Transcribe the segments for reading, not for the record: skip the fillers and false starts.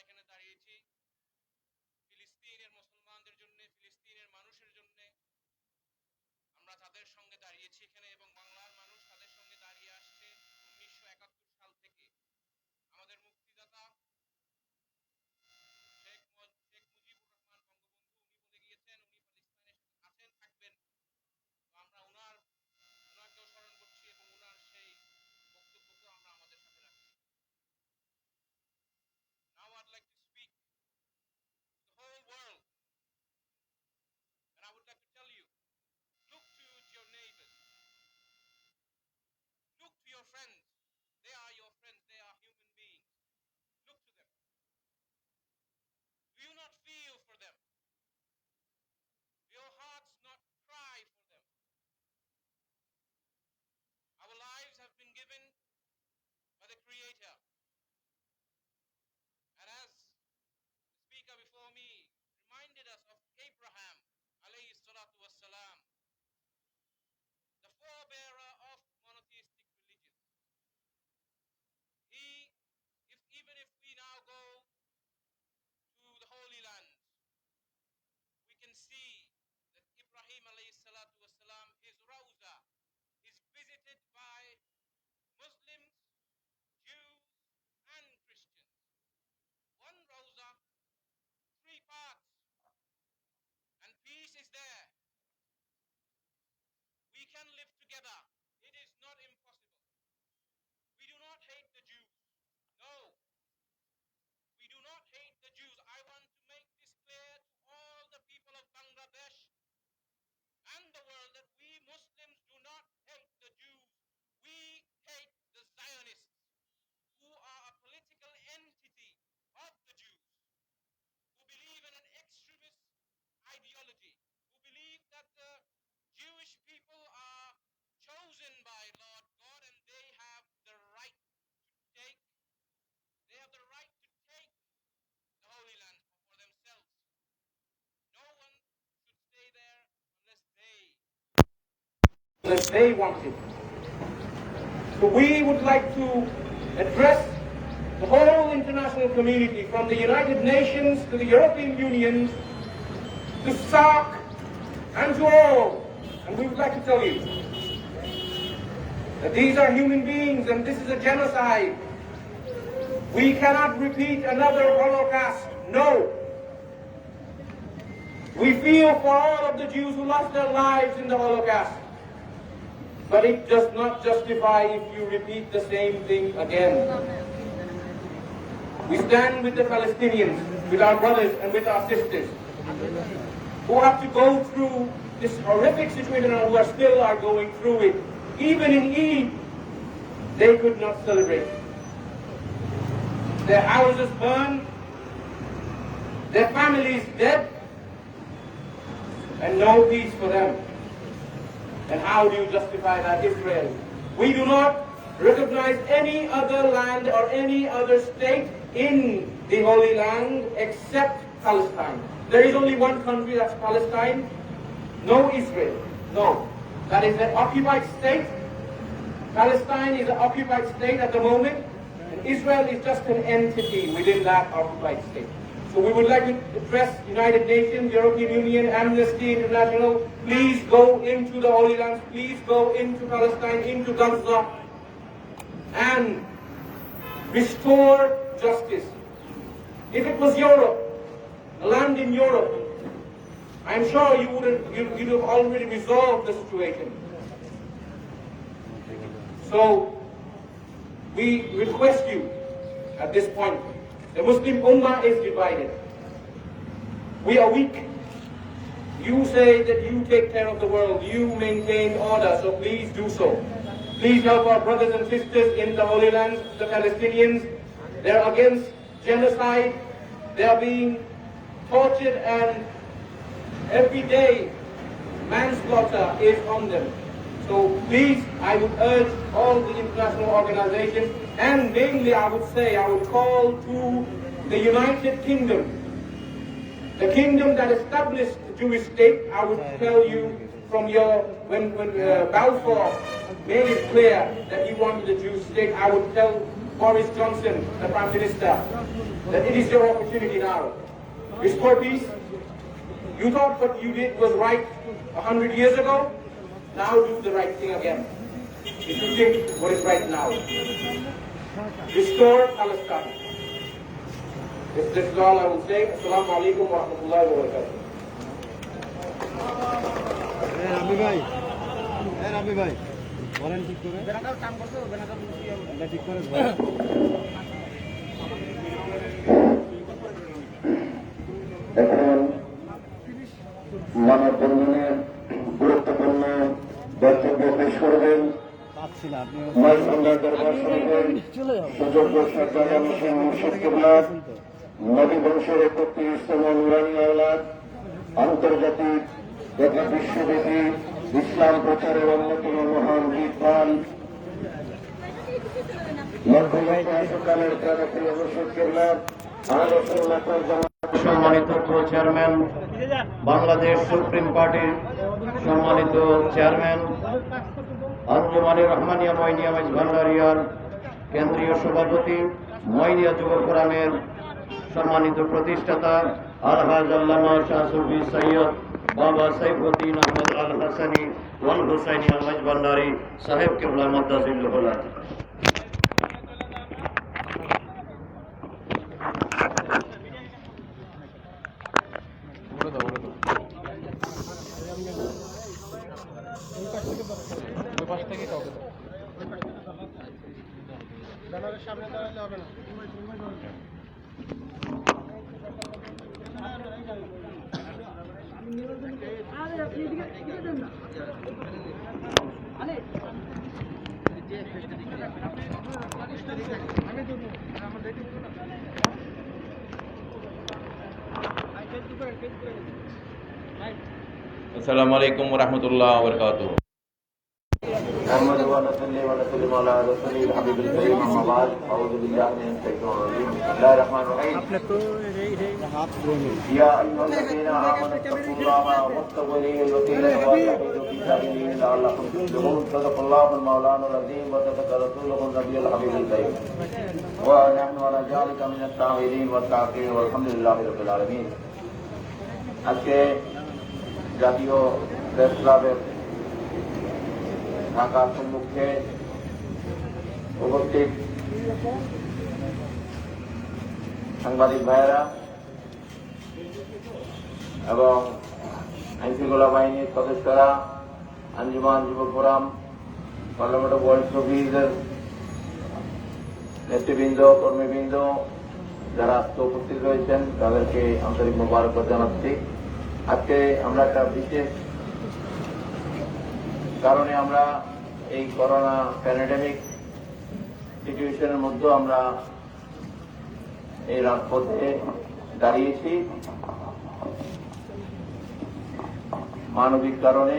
এখানে দাঁড়িয়েছি ফিলিস্তিনের মুসলমানদের জন্য, ফিলিস্তিনের মানুষের জন্য। আমরা তাদের সঙ্গে দাঁড়িয়েছি এখানে এবং বাংলার মানুষ তাদের সঙ্গে দাঁড়িয়ে আসছে 1971 সাল থেকে। আমাদের মুক্তিদাতা শেখ মুজিবুর রহমান বঙ্গবন্ধু উনি বলে গিয়েছেন উনি ফিলিস্তিনের সাথে আছেন, থাকবেন। তো আমরা ওনাকেও স্মরণ করছি এবং ওনার সেই বক্তব্যকেও আমরা আমাদের সাথে রাখছি। Now I'd like to speak to the whole world, and I would like to tell you, look to your neighbors, look to your friends. They are your friends, they are human beings. Look to them. Do you not feel for them? Do your hearts not cry for them? Our lives have been given by the Creator. And as the speaker before me reminded us of Abraham, alayhi salatu wassalam, the forebearer of monotheistic religions. Even if we now go to the Holy Land, we can see that Ibrahim alayhi salatu wassalam, his Rawza, is visited by Muslims, Jews, and Christians. One Rawza, 3 parts, and peace is there. We can live together. It is not impossible. We do not hate the Jews. No. We do not hate the Jews. I want to make this clear to all the people of Bangladesh and the world that we Muslims do not hate the Jews. We hate the Zionists, who are a political entity of the Jews, who believe in an extremist ideology, who believe that the Jewish people are chosen by Lord God and they have the right to take the Holy Land for themselves. No one should stay there unless they want it. So we would like to address the whole international community, from the United Nations to the European Union, to SARC, and to all. And we would like to tell you that these are human beings and this is a genocide. We cannot repeat another Holocaust. No. We feel for all of the Jews who lost their lives in the Holocaust. But it does not justify if you repeat the same thing again. We stand with the Palestinians, with our brothers and with our sisters, who have to go through this horrific situation and who still are going through it. Even in Eid, they could not celebrate. Their houses burned, their families dead, and no peace for them. And how do you justify that, Israel? We do not recognize any other land or any other state in the Holy Land except Palestine. There is only one country, that's Palestine. No Israel. No. That is an occupied state. Palestine is an occupied state at the moment. And Israel is just an entity within that occupied state. So we would like to address United Nations, European Union, Amnesty International. Please go into the Holy Lands. Please go into Palestine, into Gaza, and restore justice. If it was Europe, a land in Europe, I'm sure you'd have already resolved the situation. So we request you at this point. The Muslim Ummah is divided. We are weak. You say that you take care of the world, you maintain order, so please do so. Please help our brothers and sisters in the Holy Land, the Palestinians. They're against genocide. They are being tortured, and every day manslaughter is on them. So please, I would urge all the international organizations, and mainly I would call to the United Kingdom, the kingdom that established the Jewish state. I would tell you from when Balfour made it clear that he wanted a Jewish state, I would tell Boris Johnson, the Prime Minister, that it is your opportunity now. Restore peace. You thought what you did was right 100 years ago. Now do the right thing again. If you think what is right now. Restore Palestine. This is all I will say. Assalamu alaikum wa rahmatullahi wa barakatuh. রাবি ভাই বলেন ঠিক করে ঠিক করে এখন মানববন্ধনের গুরুত্বপূর্ণ বক্তব্য পেশ করবেন মাইজভাঙ্গা দরবার শরীফের সুযোগ্য সরকার মুর্শিদ কিবলা নবী বংশের 31তম নুরানি আওলাদ আন্তর্জাতিক তথা বিশ্বব্যাপী ইসলাম প্রচারের অন্যতম মহান বিদ্বান মধ্যকালের প্রাণপ্রিয় মুর্শিদ কিবলা আহলে সুন্নাত ওয়াল জামাত সম্মানিত চেয়ারম্যান, বাংলাদেশ সুপ্রিম পার্টির সম্মানিত চেয়ারম্যান, আঞ্জুমানে রহমানিয়া ময়নিয়া মাইজভান্ডারিয়ার কেন্দ্রীয় সভাপতি, ময়নিয়া যুব ফোরামের সম্মানিত প্রতিষ্ঠাতা আলহাজ আল্লামা শাহ সুফি সৈয়দ বাবা সাইফুদ্দিন আহমদ আল হাসানি ওয়াল হুসাইনি আল মাইজভান্ডারি সাহেব কিবলা মাদ্দাজিল্লাহুল আলী। সামনে দাঁড়ালে হবে না। আসসালামু আলাইকুম ওয়া রাহমাতুল্লাহি ওয়া বারাকাতুহু। محمد ونصلي ونسلم على رسوله الحبيب الكريم اما بعد اعوذ بالله من الشيطان الرجيم بسم الله الرحمن الرحيم يا ايها الذين امنوا اتقوا الله واتقوا اليه الوسيله وجاهدوا في سبيله لعلكم تفلحون صدق الله المولانا العظيم وصدق رسوله النبي الحبيب الكريم ونحن على ذلك من الشاهدين والشاكرين والحمد لله رب العالمين। আজকে জাতীয় প্রেস ক্লাবের ঢাকা সম্মুখে উপস্থিত সাংবাদিক ভাইয়েরা এবং আইনশৃঙ্খলা বাহিনীর সদস্যরা, আঞ্জুমান যুব ফোরাম, পার্লামেন্ট অফ ওয়ার্ল্ড শফিজের নেতৃবৃন্দ, কর্মীবৃন্দ যারা আজকে উপস্থিত রয়েছেন তাদেরকে আন্তরিক মোবারকবাদ জানাচ্ছি। আজকে আমরা একটা বিশেষ কারণে আমরা এই করোনা প্যান্ডেমিক সিচুয়েশনের মধ্যে আমরা এই রাজপথে দাঁড়িয়েছি। মানবিক কারণে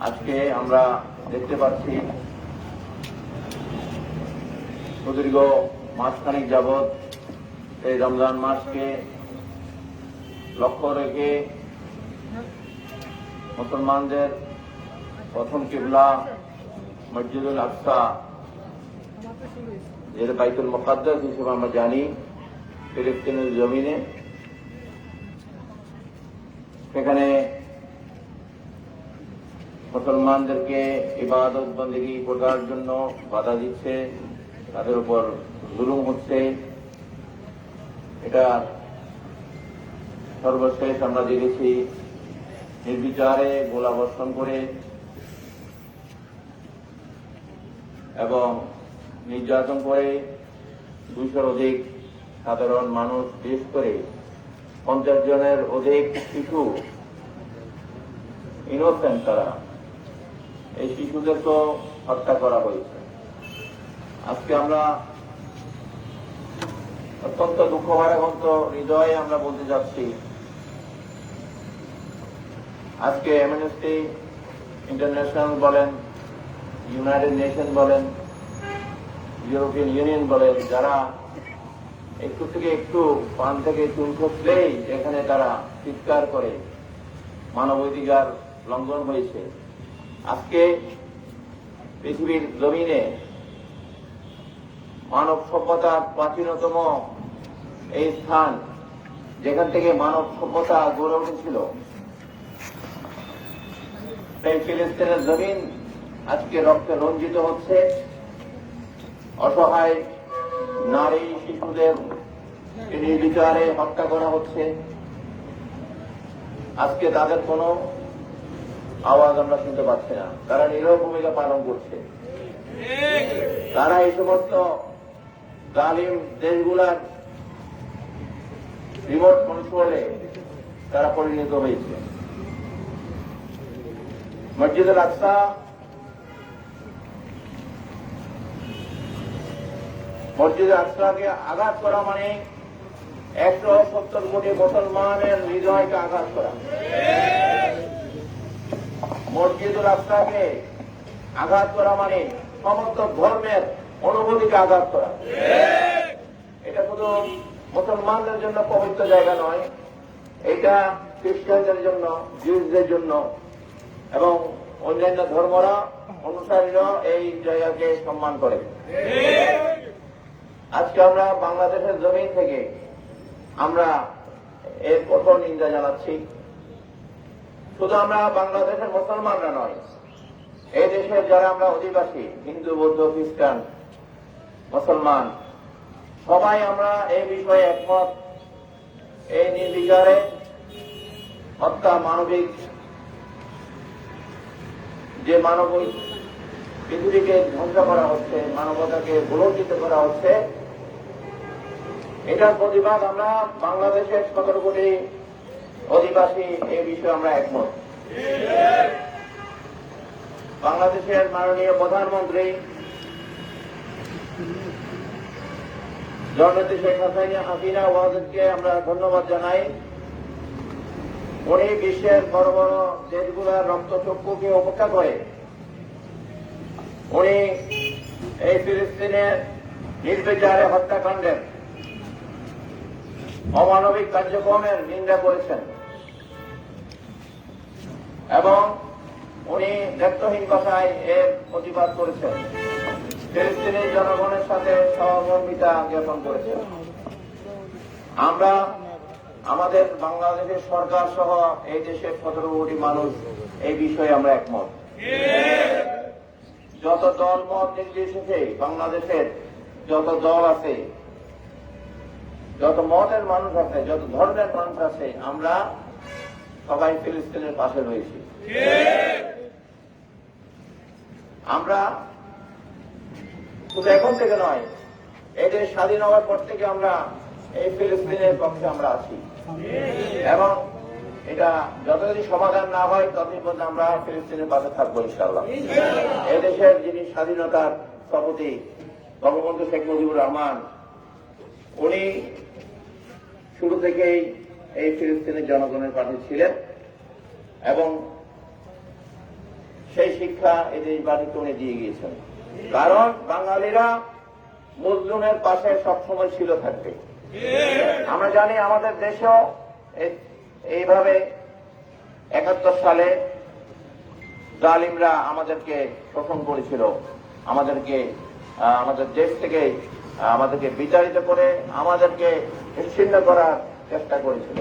আজকে আমরা দেখতে পাচ্ছি সুদীর্ঘ মাসখানেক যাবৎ এই রমজান মাসকে লক্ষ্য রেখে মুসলমানদের প্রথম কিবলা মসজিদুল আকসা, যেটা বাইতুল মুকাদ্দাস হিসেবে আমরা জানি, ফিলিস্তিনের জমিনে, সেখানে মুসলমানদেরকে ইবাদত বন্দেগী করার জন্য বাধা দিচ্ছে, তাদের উপর জুলুম হচ্ছে। এটা সর্বশেষ আমরা দেখেছি নির্বিচারে গোলাবর্ষণ করে এবং নির্যাতন করে 200-র অধিক সাধারণ মানুষ, বিশেষ করে 50 জনের অধিক শিশু, ইনোসেন্ট তারা, এই শিশুদেরকে হত্যা করা হয়েছে। আজকে আমরা অত্যন্ত দুঃখভারাক্রান্ত হৃদয়ে আমরা বলতে যাচ্ছি, আজকে অ্যামনেস্টি ইন্টারন্যাশনাল বলেন, ইউনাইটেড নেশন বলেন, ইউরোপিয়ান ইউনিয়ন বলেন, যারা একটু থেকে একটু পান থেকে চুল খসলেই এখানে তারা চিৎকার করে মানবাধিকার লঙ্ঘন হয়েছে। আজকে পৃথিবীর জমিনে মানব সভ্যতার প্রাচীনতম এই স্থান, যেখান থেকে মানব সভ্যতা গড়ে উঠেছিল, এই ফিলিস্তিনের জমিন আজকে রক্তে রঞ্জিত হচ্ছে। অসহায় নারী শিশুদের নির্বিচারে হত্যা করা হচ্ছে। আজকে তাদের কোনো আওয়াজ আমরা শুনতে পাচ্ছি না। তারা নীরব ভূমিকা পালন করছে। তারা এই সমস্ত জালিম দেশগুলার রিমোট কন্ট্রোলে তারা পরিণত হয়েছে। মসজিদুল আকসা আকসাকে আঘাত করা মানে 170 কোটি মুসলমানের হৃদয়কে আঘাত করা। মসজিদুল আকসাকে আঘাত করা মানে সমস্ত ধর্মের অনুভূতিকে আঘাত করা। এটা শুধু মুসলমানদের জন্য পবিত্র জায়গা নয়, এটা খ্রিস্টানদের জন্য, জিউসদের জন্য এবং অন্যান্য ধর্মরা অনুসারীরা এই জায়গাকে সম্মান করে। আজকে আমরা বাংলাদেশের জমিন থেকে আমরা এর কঠোর নিন্দা জানাচ্ছি। শুধু আমরা বাংলাদেশের মুসলমানরা নয়, এই দেশের যারা আমরা অধিবাসী, হিন্দু, বৌদ্ধ, খ্রিস্টান, মুসলমান, সবাই আমরা এই বিষয়ে একমত। এই নির্বিচারে হত্যা, মানবিক যে মানবিক পৃথিবীকে ধ্বংস করা হচ্ছে, মানবতাকে ভুলঞ্চিত করা হচ্ছে, এটার প্রতিবাদ আমরা বাংলাদেশের 17 কোটি অধিবাসী এই বিষয়ে আমরা একমত। বাংলাদেশের মাননীয় প্রধানমন্ত্রী জননেত্রী শেখ হাসিনা ওয়াজেদকে আমরা ধন্যবাদ জানাই। উনি বিশ্বের বড় বড় দেশগুলোর রক্তচক্ষুকে উপেক্ষা করে উনি এই ফিলিস্তিনের নির্বিচারে হত্যাকাণ্ডের, অমানবিক কার্যক্রমের নিন্দা করেছেন এবং উনি দায়িত্বহীন ভাষায় এর প্রতিবাদ করেছেন। ফিলিস্তিনি জনগণের সাথে সহমর্মিতা জ্ঞাপন করেছেন। আমরা আমাদের বাংলাদেশের সরকার সহ এই দেশের 17 কোটি মানুষ এই বিষয়ে আমরা একমত। যত দল মত নির্বিশেষে বাংলাদেশের যত দল আছে, যত মতের মানুষ আছে, যত ধর্মের মানুষ আছে, আমরা সবাই ফিলিস্তিনের পাশে রয়েছি। আমরা শুধু এখন থেকে নয়, এদের স্বাধীন হওয়ার পর থেকে আমরা এই ফিলিস্তিনের পক্ষে আমরা আছি এবং এটা যতদিন সমাধান না হয় ততদিন পর্যন্ত আমরা ফিলিস্তিনের পাশে থাকবো ইনশাআল্লাহ। এদেশের যিনি স্বাধীনতার স্থপতি বঙ্গবন্ধু শেখ মুজিবুর রহমান, উনি শুরু থেকেই এই ফিলিস্তিনের জনগণের পাশে ছিলেন এবং সেই শিক্ষা এই দেশবাসীকে উনি দিয়ে গিয়েছেন। কারণ বাঙালিরা মুসলিমের পাশে সবসময় ছিল থাকবে। আমরা জানি আমাদের দেশেও এইভাবে 71 সালে জালিমরা আমাদেরকে শোষণ করেছিল, আমাদের দেশ থেকে আমাদেরকে বিতাড়িত করে আমাদেরকে নিশ্চিহ্ন করার চেষ্টা করেছিল।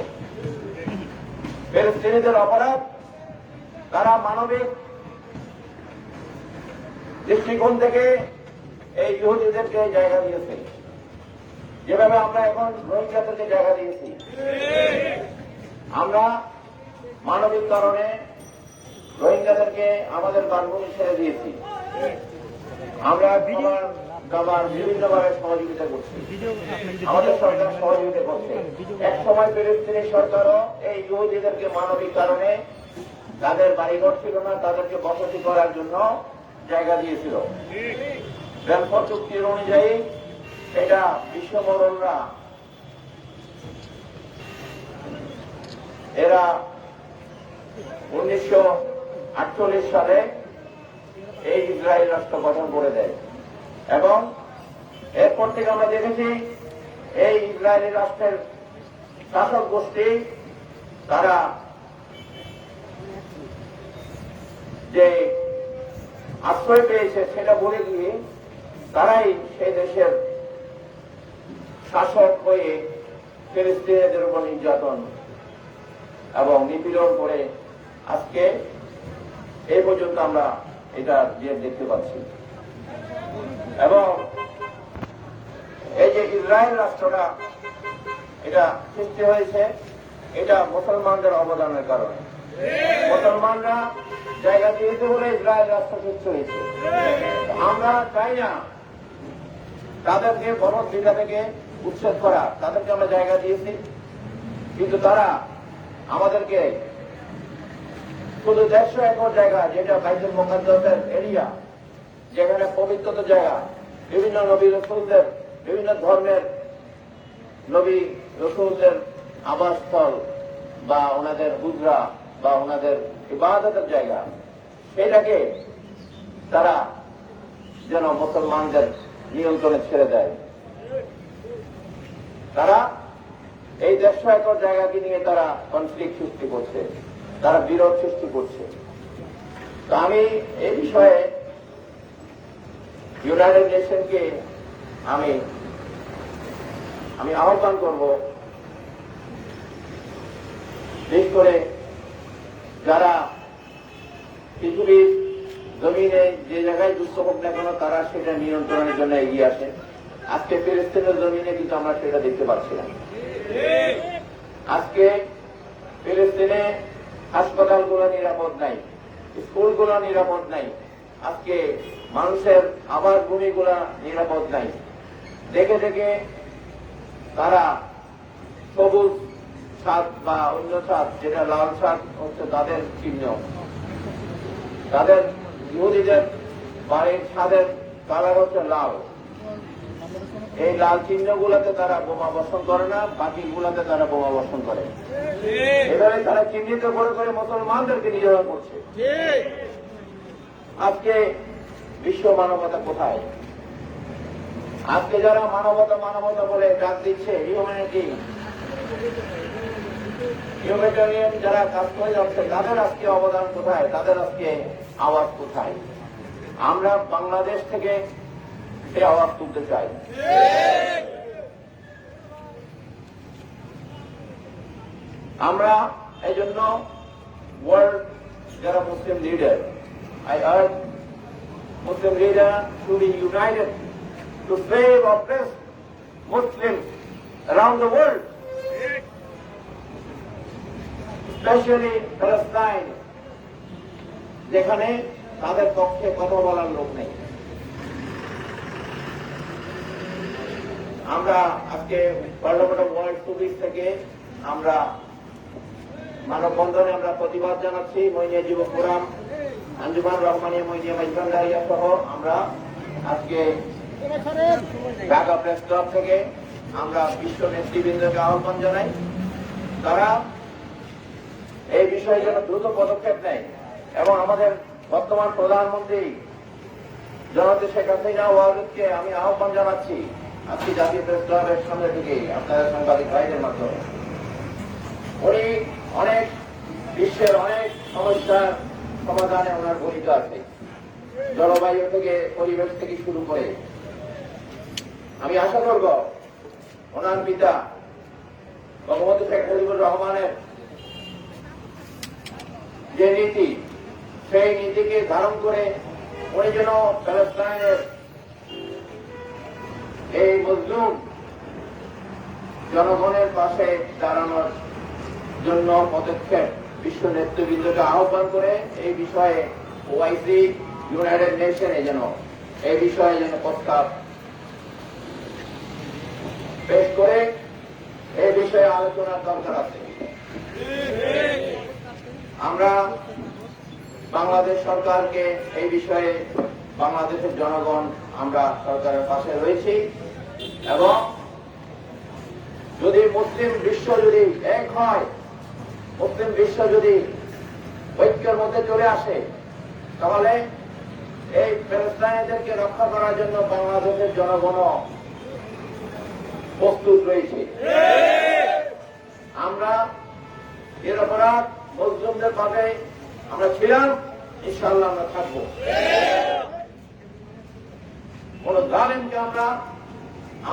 ফিলিস্তিনিদের অপরাধ, তারা মানবিক দৃষ্টিকোণ থেকে এই ইহুদিদেরকে জায়গা দিয়েছে, যেভাবে আমরা এখন রোহিঙ্গাদেরকে জায়গা দিয়েছি। আমরা মানবিক কারণে রোহিঙ্গাদেরকে আমাদের বাসভূমি ছেড়ে দিয়েছি। আমরা বিভিন্নভাবে সহযোগিতা করছি, আমাদের সরকার সহযোগিতা করছে। এক সময় ফিলিস্তিনি সরকারও এই ইহুদিদেরকে মানবিক কারণে, তাদের বাড়িঘর ছিল না, তাদেরকে বসতি করার জন্য জায়গা দিয়েছিল। ব্যাংকক চুক্তির অনুযায়ী সেটা বিশ্বমরণরা এরা 1948 সালে এই ইসরায়েল রাষ্ট্র গঠন করে দেয় এবং এরপর থেকে আমরা দেখেছি এই ইসরায়েলি রাষ্ট্রের শাসক গোষ্ঠী তারা যে আশ্রয় পেয়েছে সেটা বলে দিয়ে তারাই সেই দেশের শাসক হয়ে ফিলিস্তিনিদের উপর নির্যাতন এবং নিপীড়ন করে আজকে এই পর্যন্ত আমরা এটা দেখতে পাচ্ছি। এবং এই যে ইসরায়েল রাষ্ট্রটা এটা সৃষ্টি হয়েছে, এটা মুসলমানদের অবদানের কারণে। মুসলমানরা জায়গা দিয়েছে বলে ইসরায়েল রাষ্ট্র সৃষ্টি হয়েছে। আমরা চাই না তাদেরকে ভরতবিটা থেকে উচ্ছেদ করা, তাদেরকে আমরা জায়গা দিয়েছি, কিন্তু তারা আমাদেরকে শুধু 150 একর জায়গা, যেটা বাইতুল মুকাদ্দাসের এরিয়া, যেখানে পবিত্র জায়গা, বিভিন্ন নবী রসুলদের, বিভিন্ন ধর্মের নবী রসুলদের আবাসস্থল বা ওনাদের হুজরা বা ওনাদের ইবাদতের জায়গা, সেটাকে তারা যেন মুসলমানদের নিয়ন্ত্রণে ছেড়ে দেয়। তারা এই 150 একর জায়গাকে নিয়ে তারা কনফ্লিক্ট সৃষ্টি করছে, তারা বিরোধ সৃষ্টি করছে। তো আমি এই বিষয়ে ইউনাইটেড নেশনকে আমি আহ্বান করব, বিশেষ করে যারা পৃথিবীর জমিনে যে জায়গায় যুদ্ধ হোক না কেন তারা সেটা নিয়ন্ত্রণের জন্য এগিয়ে আসে। আজকে ফিলিস্তিনের জমিনে কিন্তু আমরা সেটা দেখতে পাচ্ছি না। আজকে ফিলিস্তিনে হাসপাতালগুলো নিরাপদ নাই, স্কুলগুলো নিরাপদ নাই, আজকে মানুষের আবাসভূমিগুলো নিরাপদ নাই। দেখে দেখে তারা সবুজ ছাদ বা অন্য ছাদ, যেটা লাল ছাদ হচ্ছে তাদের চিহ্ন, তাদের ইহুদিদের বাড়ির ছাদের কালার হচ্ছে লাল। এই লাল চিহ্নগুলোতে তারা বোমা বর্ষণ করে না, বাকিগুলোতে তারা বোমা বর্ষণ করে। এভাবে তারা চিহ্নিত করে করে মুসলমানদেরকে নির্যাতন করছে। আজকে বিশ্ব মানবতা কোথায়? আজকে যারা মানবতা মানবতা বলে ডাক দিচ্ছে, হিউম্যানিটেরিয়ান যারা কাজ করে যাচ্ছে, তাদের আজকে অবদান কোথায়? তাদের আজকে আওয়াজ কোথায়? আমরা বাংলাদেশ থেকে সে আওয়াজ তুলতে চাই। আমরা এই জন্য ওয়ার্ল্ড যারা মুসলিম leader, I urge Muslim leaders to be united to save oppressed Muslims around the world, especially Palestine, যেখানে তাদের পক্ষে কথা বলার লোক নেই। আমরা আজকে পার্লামেন্ট অফ ওয়ার্ল্ড সুবিস থেকে আমরা মানববন্ধনে আমরা প্রতিবাদ জানাচ্ছি। মইনিয়া যুব ফোরাম, আঞ্জুমান রহমানিয়া মইনিয়া মাইজবান্ডারিয়া সহ আমরা আজকে ঢাকা প্রেস ক্লাব থেকে আমরা বিশ্ব নেতৃবৃন্দকে আহ্বান জানাই, তারা এই বিষয়ে যেন দ্রুত পদক্ষেপ নেয়। এবং আমাদের বর্তমান প্রধানমন্ত্রী জনতা শেখ হাসিনা ওয়াজকে আমি আহ্বান জানাচ্ছি আজকে জাতীয় প্রেস ক্লাবের সামনে থেকে আপনাদের সাংবাদিক ভাইদের মাধ্যমে। উনি অনেক বিশ্বের অনেক সমস্যার সমাধানে ওনার ভূমিকা আছে, জলবায়ু থেকে পরিবেশ থেকে শুরু করে। আমি আশা করব ওনার পিতা বঙ্গবন্ধু শেখ মুজিবুর রহমানের যে নীতি, সেই নীতিকে ধারণ করে উনি যেন প্যালেস্টাইনের এই মজলুম জনগণের পাশে দাঁড়ানোর জন্য পদক্ষেপ বিশ্ব নেতৃবৃন্দকে আহ্বান করে এই বিষয়ে ওআইসি ইউনাইটেড নেশনে যেন এই বিষয়ে যেন প্রস্তাব পেশ করে এই বিষয়ে আলোচনার দরকার আছে। আমরা বাংলাদেশ সরকারকে এই বিষয়ে, বাংলাদেশের জনগণ আমরা সরকারের পাশে রয়েছি, এবং যদি মুসলিম বিশ্ব যদি এক হয়, মুসলিম বিশ্ব যদি ঐক্যের মধ্যে চলে আসে, তাহলে এই প্যালেস্টাইনিদেরকে রক্ষা করার জন্য বাংলাদেশের জনগণ প্রস্তুত রয়েছে। আমরা এর অপরাধ মুসলিমদের পাশে আমরা ছিলাম, ইনশাআল্লাহ আমরা থাকবো। কোন জালেমকে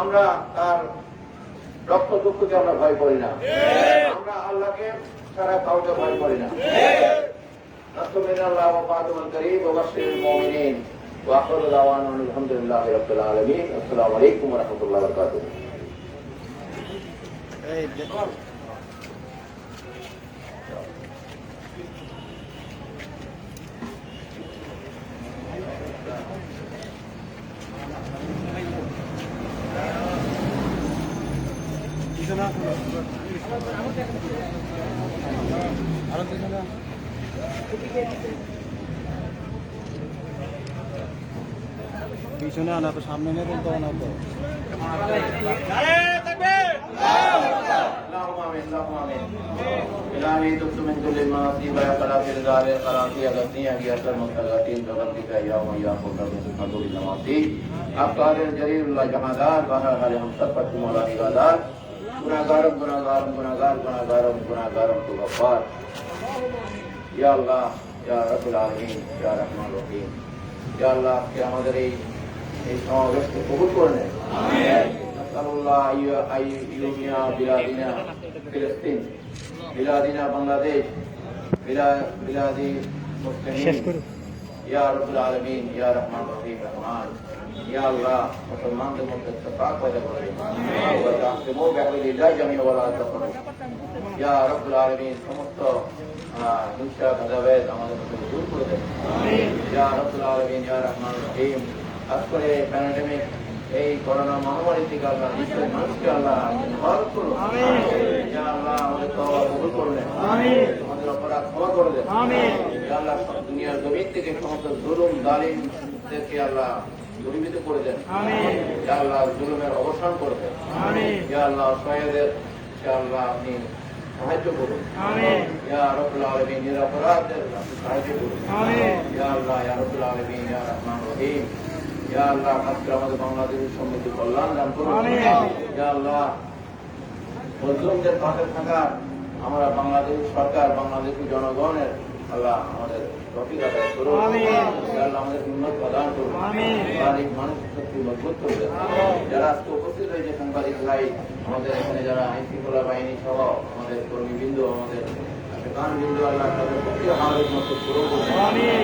আমরা তার রক্ত চক্ষুকে আমরা ভয় করি না, আমরা আল্লাহকে ছাড়া কাউকে ভয় করি না। আল্লাহ ওয়াফাতুল করিম ওয়া বাশশিরিল মুমিনিন ওয়া আখিরু দাওয়ানা আলহামদুলিল্লাহি রাব্বিল আলামিন। আসসালামু আলাইকুম ওয়া রাহমাতুল্লাহি ওয়া বারাকাতুহু। পিছনে আনা তো সামনে নিয়ে বলতে না তো اللهم آمين اللهم آمين إلهي تبت من كل المعاصي ويقرأ في الدار قراتي أغطني أبيات المستغاثين بغضبك يا من يا قدر من حضور النواسي أبطال الجليل الله جهادار بها هل هم سبت مولا نگادار গুনাহগারম গুনাহগারম গুনাহগারম গুনাহগারম তু গফফার। ইয়া আল্লাহ ইয়া রাব্বুল আলামিন ইয়া রহমান রহিম। ইয়া আল্লাহ আজকে আমাদের এই সমাবেশকে কবুল করে নেন। আমিন। নাসালুল্লাহ আইয়ুমিয়া বিলাদিনা ফিলিস্তিন বিলাদিনা বাংলাদেশ বিলাদি মুসলিমিন। ইয়া রাব্বুল আলামিন ইয়া রহমান রহিম রহমান। ইয়া আল্লাহ মুসলমানদের মধ্যে ইত্তেফাক পয়দা করে দিন। ওয়া তাহসিমু বিহাবিলিল্লাহি জামিআ ওয়া লা তাফাররাকু। ইয়া রাব্বুল আলামিন সমস্ত হিংসা ভেদাভেদ আমাদের মধ্যে দূর করে দেন। আমিন। ইয়া রাব্বুল আলামিন ইয়া রহমান রহিম। আজকে প্যান্ডেমিক এই করোনা মহামারী থেকে আল্লাহ নিশ্চয় মানুষকে আল্লাহ হেফাজত করুন। আমিন। ইয়া আল্লাহ আমাদের তওবা কবুল করে নেন। আমিন। আমাদের অপরাধ ক্ষমা করে দেন। আমিন। ইয়া আল্লাহ দুনিয়ার জমিন থেকে সমস্ত জুলুম জালিমদেরকে আল্লাহ দূরীভূত করে দেন। আমিন। ইয়া আল্লাহ জুলুমের অবসান করে দেন। আমিন। ইয়া আল্লাহ অসহায়দের ইয়া আল্লাহ আপনি সাহায্য করুন। আমিন। ইয়া রাব্বুল আলামিন নিরপরাধদের সাহায্য করুন। আমিন। ইয়া আল্লাহ ইয়া রাব্বুল আলামিন ইয়া রহমান রহিম। ইয়া আল্লাহ আজকে আমাদের বাংলাদেশের সমৃদ্ধ কল্যাণ দান করুন। আমিন। ইয়া আল্লাহ মুসলিমদের পাশে থাকা আমরা বাংলাদেশ সরকার বাংলাদেশি জনগণের আল্লাহ আমাদের রফিক আদায় করুন। আমিন। ইয়া আল্লাহ আমাদের উন্নত প্রদান করুন। আমিন। সাংবাদিক মানসিক শক্তি মজবুত করবে। যারা আজকে উপস্থিত হয়েছে সাংবাদিক ভাই আমাদের এখানে যারা আইন শৃঙ্খলা বাহিনী সহ আমাদের কর্মীবৃন্দ আমাদের গানবৃন্দ আল্লাহ তাদের প্রতি আমাদের মতো পুরো করুন। আমিন।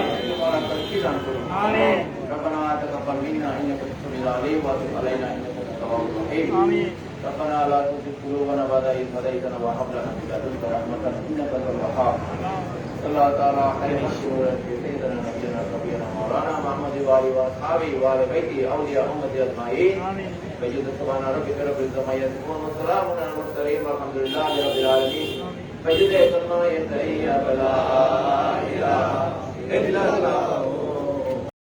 তরক্কি দান করুন। আমিন। ربنا تقبل منا انك انت السميع العليم وتب علينا انك انت التواب الرحيم. آمين. ربنا لا تزغ قلوبنا بعد إذ هديتنا وهب لنا من لدنك رحمة إنك أنت الوهاب. صلى الله تعالى عليه وسلم سيدنا نبينا نبينا مولانا محمد وآله وأصحابه وآل بيته أولياء أمته أجمعين. آمين. بجد سبحان ربك رب العزة عما يصفون وسلام على المرسلين والحمد لله رب العالمين. بجد كلمة يا لا إله إلا الله